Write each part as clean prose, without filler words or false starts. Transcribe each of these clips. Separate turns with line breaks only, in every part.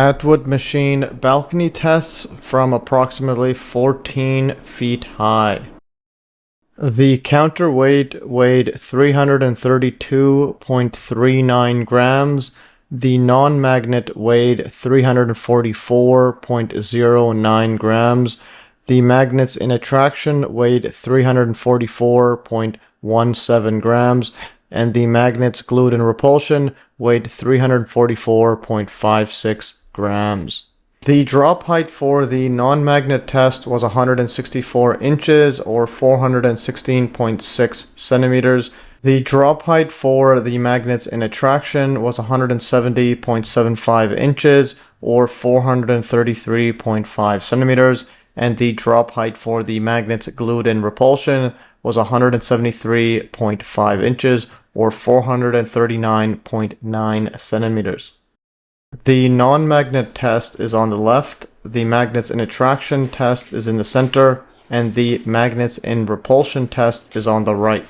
Atwood Machine balcony tests from approximately 14 feet high. The counterweight weighed 332.39 grams. The non-magnet weighed 344.09 grams. The magnets in attraction weighed 344.17 grams. And the magnets glued in repulsion weighed 344.56 grams. The drop height for the non-magnet test was 164 inches or 416.6 centimeters. The drop height for the magnets in attraction was 170.75 inches or 433.5 centimeters. And the drop height for the magnets glued in repulsion was 173.5 inches or 439.9 centimeters. The non-magnet test is on the left, the magnets in attraction test is in the center, and the magnets in repulsion test is on the right.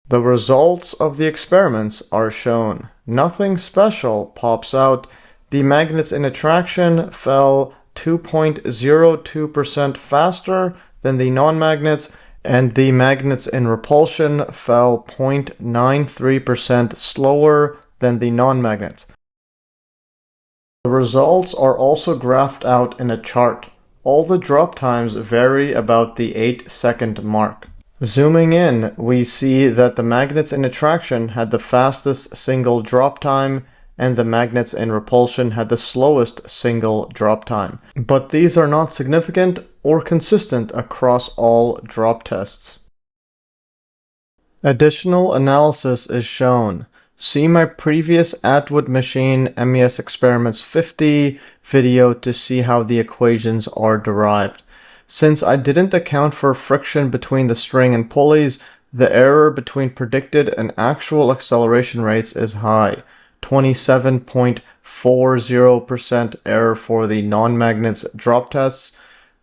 The results of the experiments are shown. Nothing special pops out. The magnets in attraction fell 2.02% faster than the non-magnets, and the magnets in repulsion fell 0.93% slower than the non-magnets. The results are also graphed out in a chart. All the drop times vary about the 8-second mark. Zooming in, we see that the magnets in attraction had the fastest single drop time, and the magnets in repulsion had the slowest single drop time. But these are not significant or consistent across all drop tests. Additional analysis is shown. See my previous Atwood Machine MES Experiments 50 video to see how the equations are derived. Since I didn't account for friction between the string and pulleys, the error between predicted and actual acceleration rates is high. 27.40% error for the non-magnets drop tests,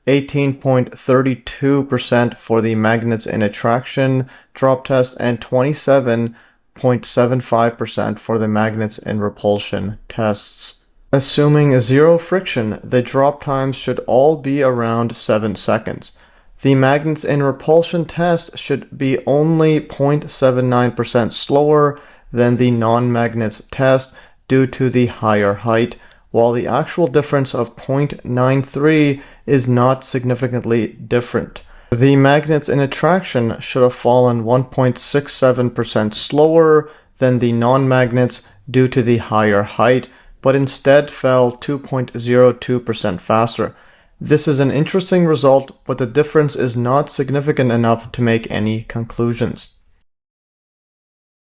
18.32% for the magnets in attraction drop test, and 27.75% for the magnets in repulsion tests. Assuming zero friction, the drop times should all be around 7 seconds. The magnets in repulsion test should be only 0.79% slower than the non-magnets test due to the higher height, while the actual difference of 0.93 is not significantly different. The magnets in attraction should have fallen 1.67% slower than the non-magnets due to the higher height, but instead fell 2.02% faster. This is an interesting result, but the difference is not significant enough to make any conclusions.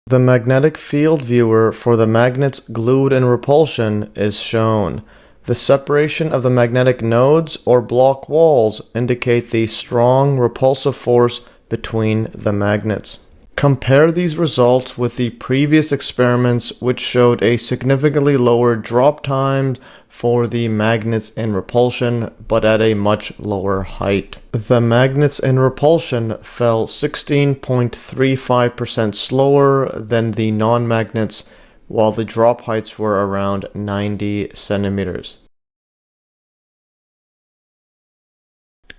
The magnetic field viewer for the magnets glued in repulsion is shown. The separation of the magnetic nodes or Bloch walls indicate the strong repulsive force between the magnets. Compare these results with the previous experiments, which showed a significantly lower drop time for the magnets in repulsion, but at a much lower height. The magnets in repulsion fell 16.35% slower than the non-magnets, while the drop heights were around 90 centimeters.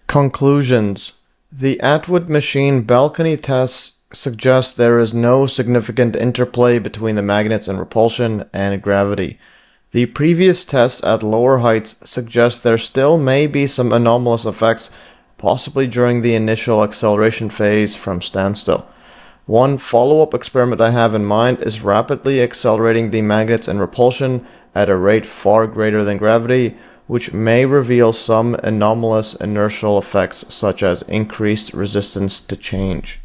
Conclusions. The Atwood Machine balcony tests suggest there is no significant interplay between the magnets and repulsion and gravity. The previous tests at lower heights suggest there still may be some anomalous effects, possibly during the initial acceleration phase from standstill. One follow-up experiment I have in mind is rapidly accelerating the magnets and repulsion at a rate far greater than gravity, which may reveal some anomalous inertial effects such as increased resistance to change.